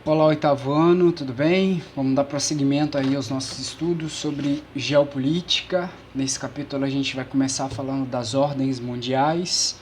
Olá, oitavo ano, tudo bem? Vamos dar prosseguimento aí aos nossos estudos sobre geopolítica. Nesse capítulo a gente vai começar falando das ordens mundiais,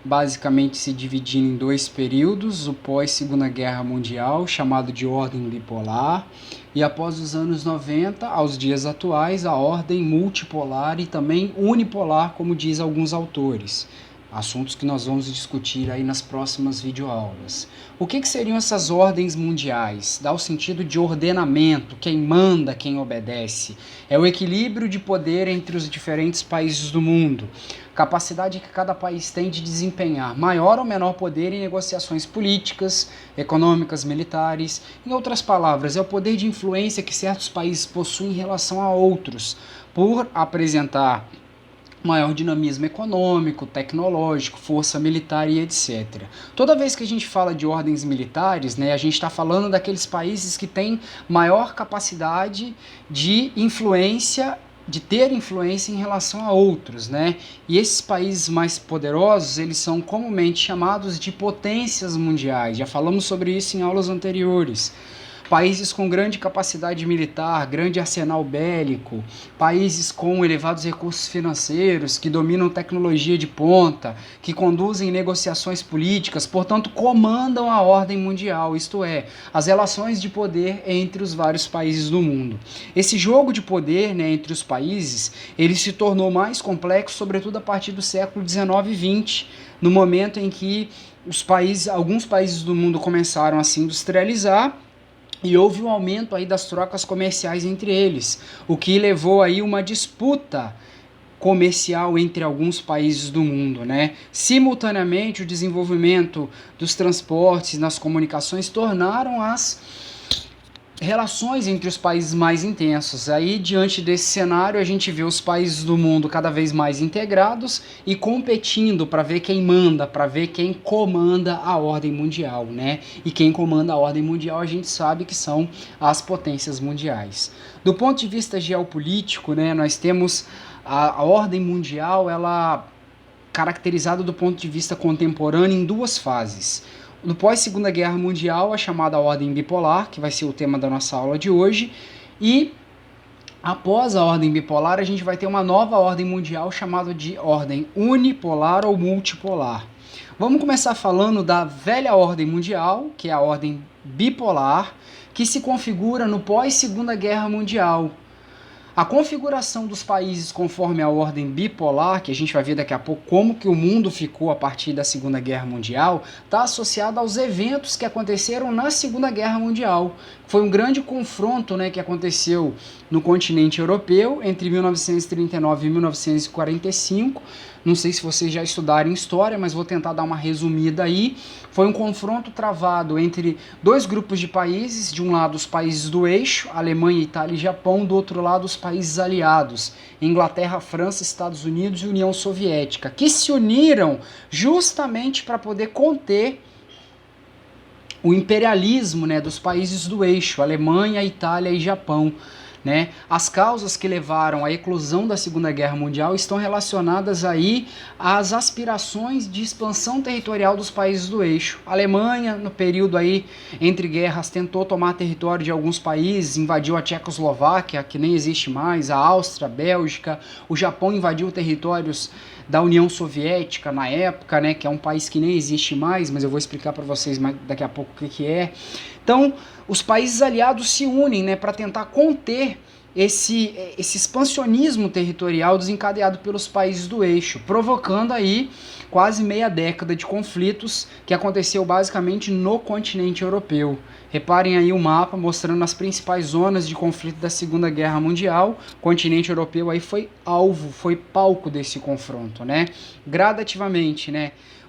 basicamente se dividindo em dois períodos, o pós-Segunda Guerra Mundial, chamado de ordem bipolar, e após os anos 90, aos dias atuais, a ordem multipolar e também unipolar, como diz alguns autores. Assuntos que nós vamos discutir aí nas próximas videoaulas. O que seriam essas ordens mundiais? Dá o sentido de ordenamento, quem manda, quem obedece. É o equilíbrio de poder entre os diferentes países do mundo. Capacidade que cada país tem de desempenhar maior ou menor poder em negociações políticas, econômicas, militares. Em outras palavras, é o poder de influência que certos países possuem em relação a outros, por apresentar maior dinamismo econômico, tecnológico, força militar e etc. Toda vez que a gente fala de ordens militares, a gente está falando daqueles países que têm maior capacidade de influência, de ter influência em relação a outros, E esses países mais poderosos, eles são comumente chamados de potências mundiais. Já falamos sobre isso em aulas anteriores. Países com grande capacidade militar, grande arsenal bélico, países com elevados recursos financeiros, que dominam tecnologia de ponta, que conduzem negociações políticas, portanto comandam a ordem mundial, isto é, as relações de poder entre os vários países do mundo. Esse jogo de poder entre os países, ele se tornou mais complexo, sobretudo a partir do século XIX e XX, no momento em que alguns países do mundo começaram a se industrializar, e houve um aumento aí das trocas comerciais entre eles, o que levou aí uma disputa comercial entre alguns países do mundo, Simultaneamente, o desenvolvimento dos transportes nas comunicações tornaram as relações entre os países mais intensos. Aí, diante desse cenário, a gente vê os países do mundo cada vez mais integrados e competindo para ver quem manda, para ver quem comanda a ordem mundial, E quem comanda a ordem mundial a gente sabe que são as potências mundiais. Do ponto de vista geopolítico, nós temos a ordem mundial, ela caracterizada do ponto de vista contemporâneo em duas fases. No pós-Segunda Guerra Mundial, a chamada ordem bipolar, que vai ser o tema da nossa aula de hoje, e após a ordem bipolar, a gente vai ter uma nova ordem mundial chamada de ordem unipolar ou multipolar. Vamos começar falando da velha ordem mundial, que é a ordem bipolar, que se configura no pós-Segunda Guerra Mundial. A configuração dos países conforme a ordem bipolar, que a gente vai ver daqui a pouco como que o mundo ficou a partir da Segunda Guerra Mundial, está associada aos eventos que aconteceram na Segunda Guerra Mundial. Foi um grande confronto que aconteceu no continente europeu entre 1939 e 1945. Não sei se vocês já estudaram história, mas vou tentar dar uma resumida aí. Foi um confronto travado entre dois grupos de países, de um lado os países do eixo, Alemanha, Itália e Japão, do outro lado os países aliados, Inglaterra, França, Estados Unidos e União Soviética, que se uniram justamente para poder conter o imperialismo dos países do eixo, Alemanha, Itália e Japão. As causas que levaram à eclosão da Segunda Guerra Mundial estão relacionadas aí às aspirações de expansão territorial dos países do eixo. A Alemanha, no período aí entre guerras, tentou tomar território de alguns países, invadiu a Tchecoslováquia, que nem existe mais, a Áustria, a Bélgica. O Japão invadiu territórios da União Soviética na época, que é um país que nem existe mais, mas eu vou explicar para vocês daqui a pouco o que é. Então, os países aliados se unem para tentar conter esse expansionismo territorial desencadeado pelos países do eixo, provocando aí quase meia década de conflitos que aconteceu basicamente no continente europeu. Reparem aí o mapa mostrando as principais zonas de conflito da Segunda Guerra Mundial. O continente europeu aí foi alvo, foi palco desse confronto, Gradativamente,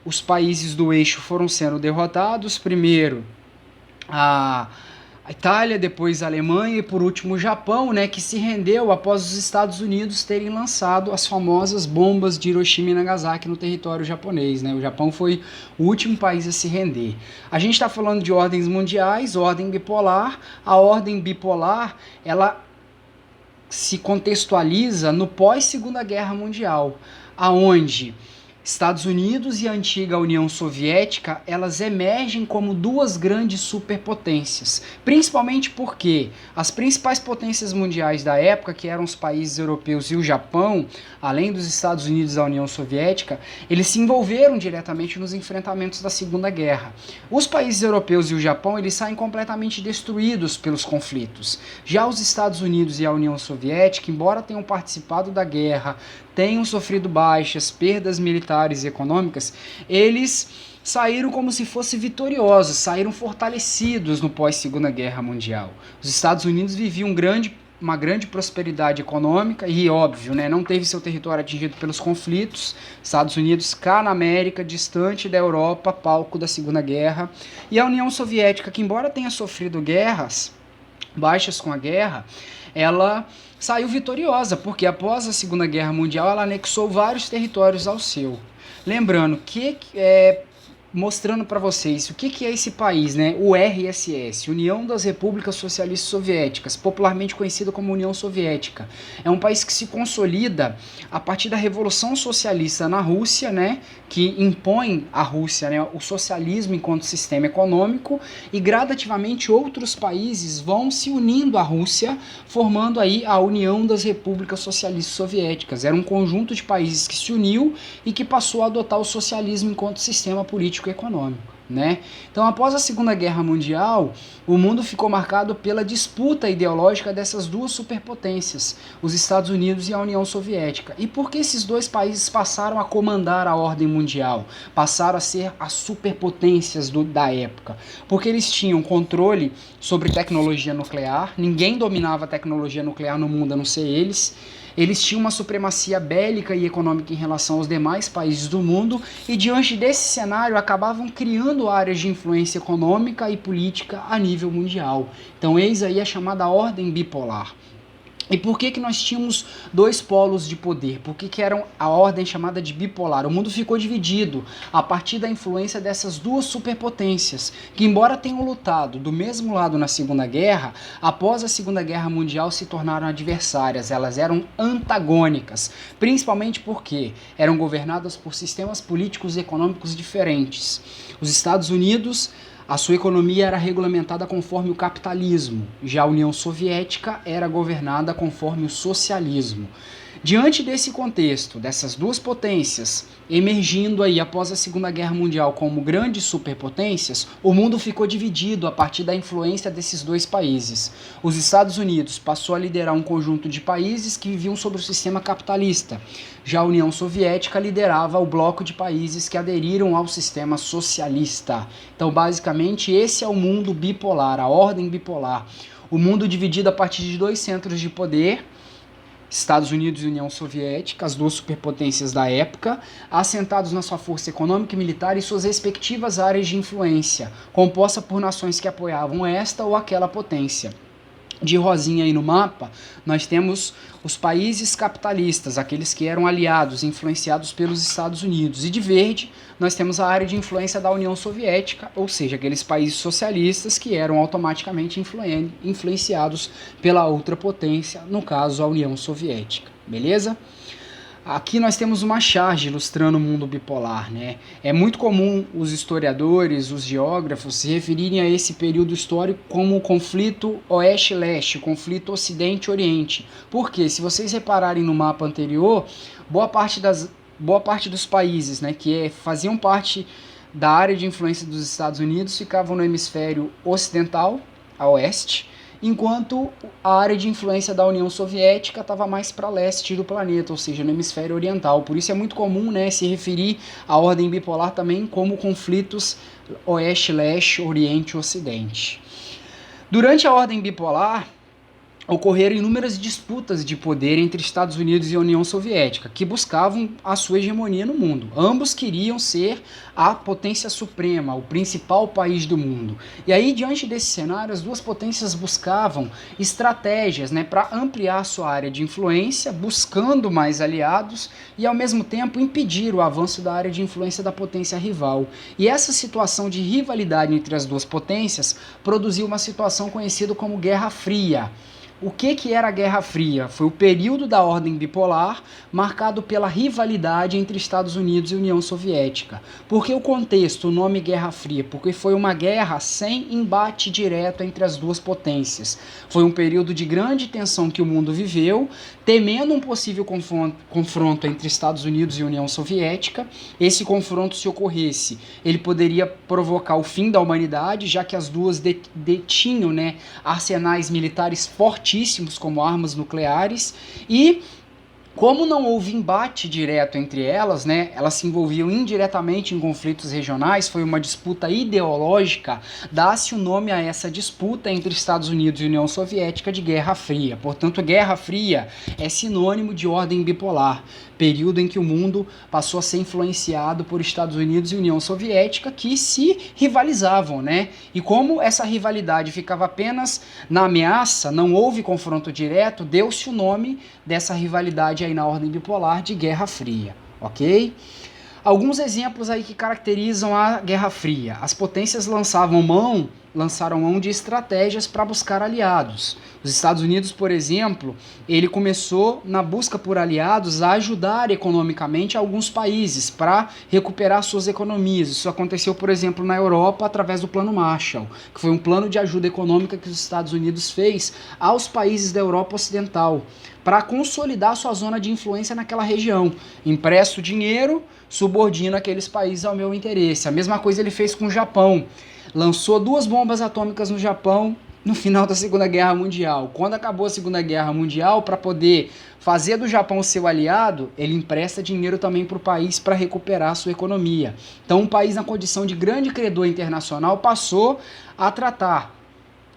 os países do eixo foram sendo derrotados, primeiro a Itália, depois a Alemanha e por último o Japão, que se rendeu após os Estados Unidos terem lançado as famosas bombas de Hiroshima e Nagasaki no território japonês. O Japão foi o último país a se render. A gente está falando de ordens mundiais, ordem bipolar. A ordem bipolar, ela se contextualiza no pós-Segunda Guerra Mundial, aonde Estados Unidos e a antiga União Soviética, elas emergem como duas grandes superpotências, principalmente porque as principais potências mundiais da época, que eram os países europeus e o Japão, além dos Estados Unidos e da União Soviética, eles se envolveram diretamente nos enfrentamentos da Segunda Guerra. Os países europeus e o Japão, eles saem completamente destruídos pelos conflitos. Já os Estados Unidos e a União Soviética, embora tenham participado da guerra, tenham sofrido baixas, perdas militares e econômicas, eles saíram como se fossem vitoriosos, saíram fortalecidos no pós-Segunda Guerra Mundial. Os Estados Unidos viviam uma grande prosperidade econômica e, óbvio, né, não teve seu território atingido pelos conflitos. Estados Unidos cá na América, distante da Europa, palco da Segunda Guerra. E a União Soviética, que embora tenha sofrido baixas com a guerra, ela saiu vitoriosa, porque após a Segunda Guerra Mundial ela anexou vários territórios ao seu. Lembrando que mostrando para vocês o que é esse país, né? O RSS, União das Repúblicas Socialistas Soviéticas, popularmente conhecido como União Soviética. É um país que se consolida a partir da Revolução Socialista na Rússia, né? Que impõe à Rússia, né, o socialismo enquanto sistema econômico, e gradativamente outros países vão se unindo à Rússia, formando aí a União das Repúblicas Socialistas Soviéticas. Era um conjunto de países que se uniu e que passou a adotar o socialismo enquanto sistema político e econômico. Né? Então, após a Segunda Guerra Mundial, o mundo ficou marcado pela disputa ideológica dessas duas superpotências, os Estados Unidos e a União Soviética. E por que esses dois países passaram a comandar a ordem mundial, passaram a ser as superpotências da época? Porque eles tinham controle sobre tecnologia nuclear, ninguém dominava a tecnologia nuclear no mundo a não ser eles. Eles tinham uma supremacia bélica e econômica em relação aos demais países do mundo e, diante desse cenário, acabavam criando áreas de influência econômica e política a nível mundial. Então, eis aí a chamada ordem bipolar. E por que nós tínhamos dois polos de poder? Por que era a ordem chamada de bipolar? O mundo ficou dividido a partir da influência dessas duas superpotências, que embora tenham lutado do mesmo lado na Segunda Guerra, após a Segunda Guerra Mundial se tornaram adversárias, elas eram antagônicas, principalmente porque eram governadas por sistemas políticos e econômicos diferentes. Os Estados Unidos, a sua economia era regulamentada conforme o capitalismo, já a União Soviética era governada conforme o socialismo. Diante desse contexto, dessas duas potências emergindo aí após a Segunda Guerra Mundial como grandes superpotências, o mundo ficou dividido a partir da influência desses dois países. Os Estados Unidos passou a liderar um conjunto de países que viviam sob o sistema capitalista. Já a União Soviética liderava o bloco de países que aderiram ao sistema socialista. Então, basicamente, esse é o mundo bipolar, a ordem bipolar. O mundo dividido a partir de dois centros de poder, Estados Unidos e União Soviética, as duas superpotências da época, assentados na sua força econômica e militar e suas respectivas áreas de influência, composta por nações que apoiavam esta ou aquela potência. De rosinha aí no mapa, nós temos os países capitalistas, aqueles que eram aliados, influenciados pelos Estados Unidos. E de verde, nós temos a área de influência da União Soviética, ou seja, aqueles países socialistas que eram automaticamente influenciados pela outra potência, no caso a União Soviética. Beleza? Aqui nós temos uma charge ilustrando o mundo bipolar, né? É muito comum os historiadores, os geógrafos se referirem a esse período histórico como o conflito Oeste-Leste, o conflito Ocidente-Oriente. Porque, se vocês repararem no mapa anterior, boa parte dos países, né, que faziam parte da área de influência dos Estados Unidos ficavam no hemisfério ocidental, a oeste, enquanto a área de influência da União Soviética estava mais para leste do planeta, ou seja, no hemisfério oriental. Por isso é muito comum, né, se referir à ordem bipolar também como conflitos Oeste-Leste, Oriente-Ocidente. Durante a ordem bipolar, ocorreram inúmeras disputas de poder entre Estados Unidos e a União Soviética, que buscavam a sua hegemonia no mundo. Ambos queriam ser a potência suprema, o principal país do mundo. E aí, diante desse cenário, as duas potências buscavam estratégias, né, para ampliar sua área de influência, buscando mais aliados e, ao mesmo tempo, impedir o avanço da área de influência da potência rival. E essa situação de rivalidade entre as duas potências produziu uma situação conhecida como Guerra Fria. O que era a Guerra Fria? Foi o período da ordem bipolar marcado pela rivalidade entre Estados Unidos e União Soviética. Por que o contexto, o nome Guerra Fria? Porque foi uma guerra sem embate direto entre as duas potências. Foi um período de grande tensão que o mundo viveu, temendo um possível confronto entre Estados Unidos e União Soviética. Esse confronto, se ocorresse, ele poderia provocar o fim da humanidade, já que as duas detinham, né, arsenais militares fortíssimos como armas nucleares, e como não houve embate direto entre elas, né, elas se envolviam indiretamente em conflitos regionais, foi uma disputa ideológica, dá-se o nome a essa disputa entre Estados Unidos e União Soviética de Guerra Fria. Portanto, Guerra Fria é sinônimo de ordem bipolar, período em que o mundo passou a ser influenciado por Estados Unidos e União Soviética, que se rivalizavam, né? E como essa rivalidade ficava apenas na ameaça, não houve confronto direto, deu-se o nome dessa rivalidade aí na ordem bipolar de Guerra Fria, ok? Alguns exemplos aí que caracterizam a Guerra Fria. As potências lançaram mão de estratégias para buscar aliados. Os Estados Unidos, por exemplo, ele começou na busca por aliados a ajudar economicamente alguns países para recuperar suas economias. Isso aconteceu, por exemplo, na Europa através do Plano Marshall, que foi um plano de ajuda econômica que os Estados Unidos fez aos países da Europa Ocidental para consolidar sua zona de influência naquela região. Empresto dinheiro, subordino aqueles países ao meu interesse. A mesma coisa ele fez com o Japão. Lançou 2 bombas atômicas no Japão no final da Segunda Guerra Mundial. Quando acabou a Segunda Guerra Mundial, para poder fazer do Japão seu aliado, ele empresta dinheiro também para o país para recuperar a sua economia. Então, um país na condição de grande credor internacional passou a tratar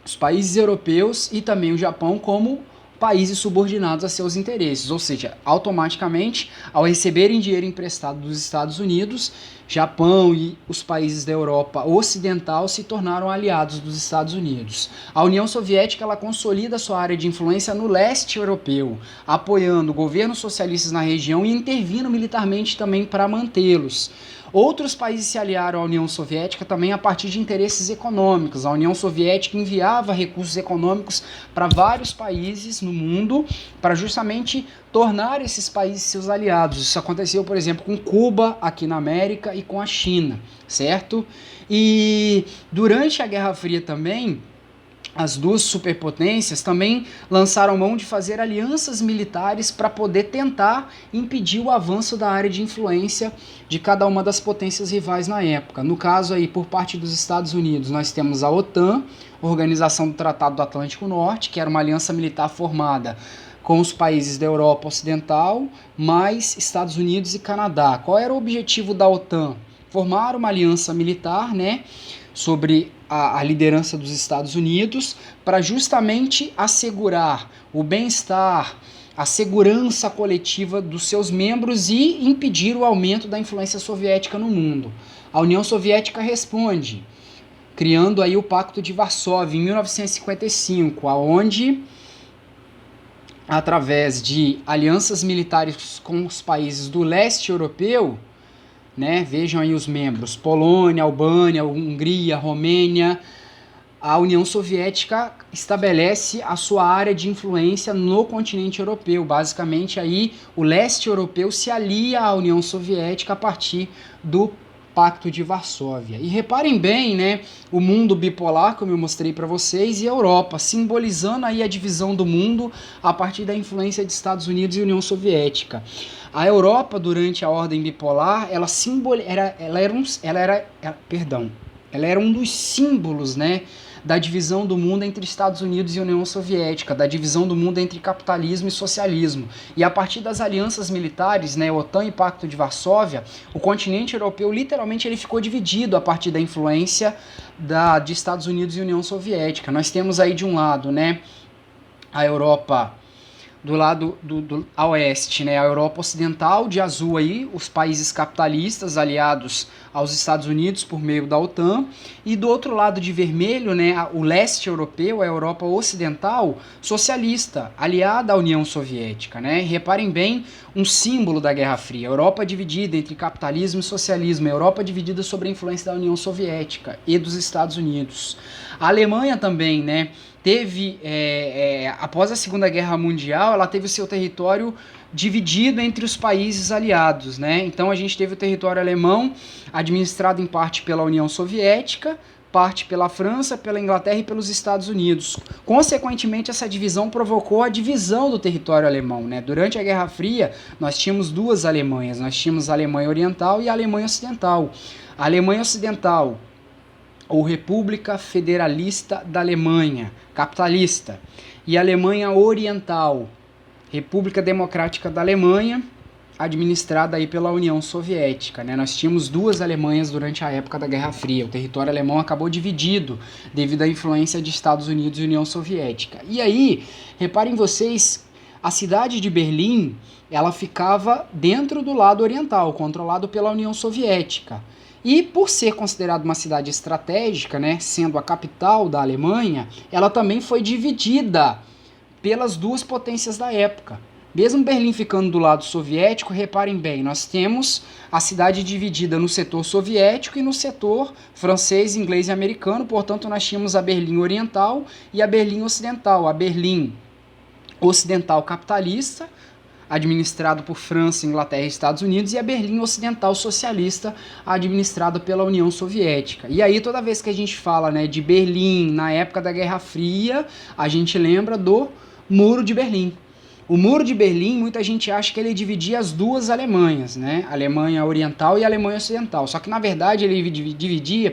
os países europeus e também o Japão como países subordinados a seus interesses, ou seja, automaticamente, ao receberem dinheiro emprestado dos Estados Unidos, Japão e os países da Europa Ocidental se tornaram aliados dos Estados Unidos. A União Soviética ela consolida sua área de influência no leste europeu, apoiando governos socialistas na região e intervindo militarmente também para mantê-los. Outros países se aliaram à União Soviética também a partir de interesses econômicos. A União Soviética enviava recursos econômicos para vários países no mundo para justamente tornar esses países seus aliados. Isso aconteceu, por exemplo, com Cuba aqui na América e com a China, certo? E durante a Guerra Fria também, as duas superpotências também lançaram mão de fazer alianças militares para poder tentar impedir o avanço da área de influência de cada uma das potências rivais na época. No caso aí, por parte dos Estados Unidos, nós temos a OTAN, Organização do Tratado do Atlântico Norte, que era uma aliança militar formada com os países da Europa Ocidental, mais Estados Unidos e Canadá. Qual era o objetivo da OTAN? Formar uma aliança militar, né, sobre a liderança dos Estados Unidos para justamente assegurar o bem-estar, a segurança coletiva dos seus membros e impedir o aumento da influência soviética no mundo. A União Soviética responde, criando aí o Pacto de Varsóvia em 1955, aonde através de alianças militares com os países do leste europeu, né, vejam aí os membros, Polônia, Albânia, Hungria, Romênia, a União Soviética estabelece a sua área de influência no continente europeu. Basicamente aí o leste europeu se alia à União Soviética a partir do Pacto de Varsóvia. E reparem bem, né, o mundo bipolar, como eu mostrei para vocês, e a Europa, simbolizando aí a divisão do mundo a partir da influência de Estados Unidos e União Soviética. A Europa, durante a ordem bipolar, ela era um dos símbolos, né, da divisão do mundo entre Estados Unidos e União Soviética, da divisão do mundo entre capitalismo e socialismo. E a partir das alianças militares, né, OTAN e Pacto de Varsóvia, o continente europeu literalmente ele ficou dividido a partir da influência de Estados Unidos e União Soviética. Nós temos aí de um lado, né, a Europa do lado a oeste, né, a Europa Ocidental, de azul aí, os países capitalistas aliados aos Estados Unidos por meio da OTAN, e do outro lado de vermelho, né, o leste europeu, a Europa Ocidental, socialista, aliada à União Soviética, né? Reparem bem, um símbolo da Guerra Fria, a Europa dividida entre capitalismo e socialismo, a Europa dividida sob a influência da União Soviética e dos Estados Unidos. A Alemanha também, né, teve, após a Segunda Guerra Mundial, ela teve o seu território dividido entre os países aliados, né? Então a gente teve o território alemão administrado em parte pela União Soviética, parte pela França, pela Inglaterra e pelos Estados Unidos. Consequentemente, essa divisão provocou a divisão do território alemão, né? Durante a Guerra Fria, nós tínhamos duas Alemanhas, nós tínhamos a Alemanha Oriental e a Alemanha Ocidental. A Alemanha Ocidental, ou República Federalista da Alemanha, capitalista, e a Alemanha Oriental, República Democrática da Alemanha, administrada aí pela União Soviética, né? Nós tínhamos duas Alemanhas durante a época da Guerra Fria. O território alemão acabou dividido devido à influência de Estados Unidos e União Soviética. E aí, reparem vocês, a cidade de Berlim, ela ficava dentro do lado oriental, controlado pela União Soviética. E por ser considerada uma cidade estratégica, né, sendo a capital da Alemanha, ela também foi dividida pelas duas potências da época. Mesmo Berlim ficando do lado soviético, reparem bem, nós temos a cidade dividida no setor soviético e no setor francês, inglês e americano. Portanto, nós tínhamos a Berlim Oriental e a Berlim Ocidental. A Berlim Ocidental capitalista, administrado por França, Inglaterra e Estados Unidos, e a Berlim Ocidental socialista, administrada pela União Soviética. E aí, toda vez que a gente fala, né, de Berlim na época da Guerra Fria, a gente lembra do Muro de Berlim. O Muro de Berlim, muita gente acha que ele dividia as duas Alemanhas, né? A Alemanha Oriental e a Alemanha Ocidental. Só que, na verdade, ele dividia,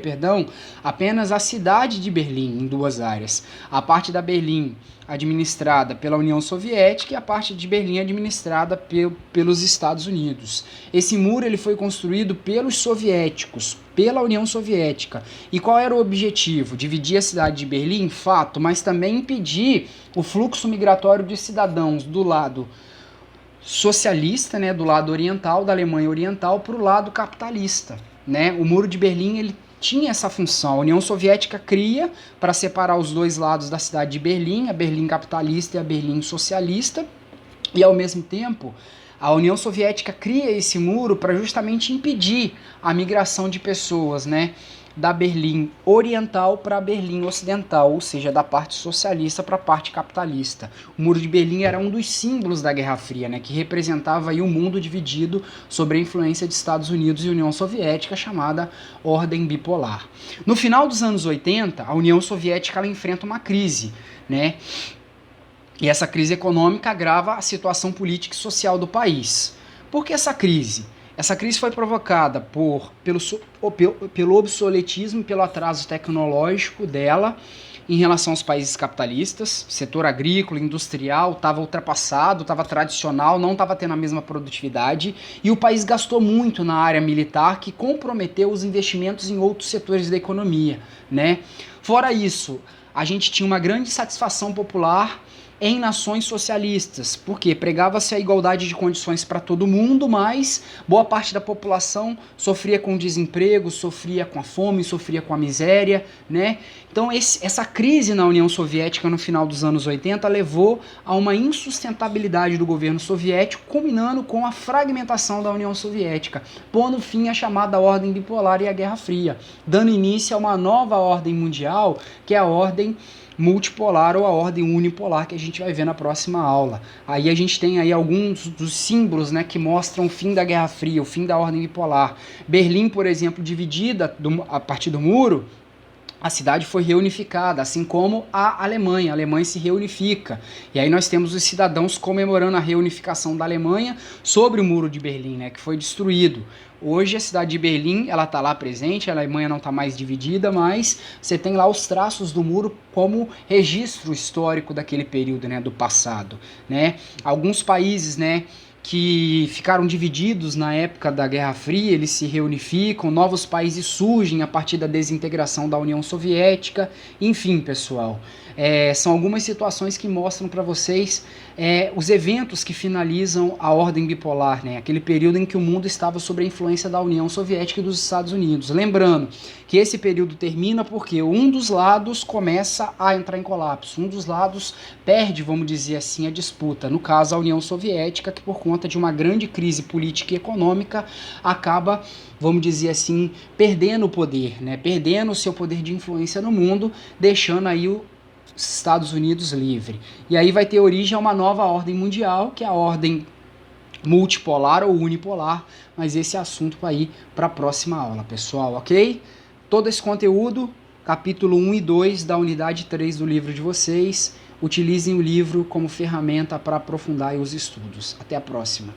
apenas a cidade de Berlim em duas áreas. A parte da Berlim administrada pela União Soviética e a parte de Berlim administrada pelos Estados Unidos. Esse muro ele foi construído pelos soviéticos, pela União Soviética. E qual era o objetivo? Dividir a cidade de Berlim, fato, mas também impedir o fluxo migratório de cidadãos do lado socialista, né, do lado oriental, da Alemanha Oriental, para o lado capitalista, né? O Muro de Berlim ele tinha essa função. A União Soviética cria para separar os dois lados da cidade de Berlim, a Berlim capitalista e a Berlim socialista, e ao mesmo tempo a União Soviética cria esse muro para justamente impedir a migração de pessoas, né, da Berlim Oriental para a Berlim Ocidental, ou seja, da parte socialista para a parte capitalista. O Muro de Berlim era um dos símbolos da Guerra Fria, né, que representava aí um mundo dividido sob a influência de Estados Unidos e União Soviética, chamada Ordem Bipolar. No final dos anos 80, a União Soviética ela enfrenta uma crise, né? E essa crise econômica agrava a situação política e social do país. Por que essa crise? Essa crise foi provocada pelo obsoletismo e pelo atraso tecnológico dela em relação aos países capitalistas. O setor agrícola, industrial estava ultrapassado, estava tradicional, não estava tendo a mesma produtividade, e o país gastou muito na área militar, que comprometeu os investimentos em outros setores da economia, né? Fora isso, a gente tinha uma grande satisfação popular em nações socialistas, porque pregava-se a igualdade de condições para todo mundo, mas boa parte da população sofria com desemprego, sofria com a fome, sofria com a miséria, né? Então essa crise na União Soviética no final dos anos 80 levou a uma insustentabilidade do governo soviético, culminando com a fragmentação da União Soviética, pondo fim à chamada Ordem Bipolar e à Guerra Fria, dando início a uma nova ordem mundial, que é a ordem multipolar ou a ordem unipolar, que a gente vai ver na próxima aula. Aí a gente tem aí alguns dos símbolos, né, que mostram o fim da Guerra Fria, o fim da ordem bipolar. Berlim, por exemplo, dividida a partir do muro, a cidade foi reunificada, assim como a Alemanha se reunifica. E aí nós temos os cidadãos comemorando a reunificação da Alemanha sobre o Muro de Berlim, né, que foi destruído. Hoje a cidade de Berlim, ela está lá presente, a Alemanha não está mais dividida, mas você tem lá os traços do muro como registro histórico daquele período, né, do passado, né? Alguns países, né, que ficaram divididos na época da Guerra Fria, eles se reunificam, novos países surgem a partir da desintegração da União Soviética, enfim, pessoal. São algumas situações que mostram para vocês os eventos que finalizam a ordem bipolar, né? Aquele período em que o mundo estava sob a influência da União Soviética e dos Estados Unidos. Lembrando que esse período termina porque um dos lados começa a entrar em colapso, um dos lados perde, vamos dizer assim, a disputa, no caso a União Soviética, que por conta conta de uma grande crise política e econômica, acaba, vamos dizer assim, perdendo o poder, né? Perdendo o seu poder de influência no mundo, deixando aí os Estados Unidos livre. E aí vai ter origem a uma nova ordem mundial, que é a ordem multipolar ou unipolar, mas esse assunto vai ir para a próxima aula, pessoal, ok? Todo esse conteúdo, capítulo 1 e 2 da unidade 3 do livro de vocês, utilizem o livro como ferramenta para aprofundar os estudos. Até a próxima.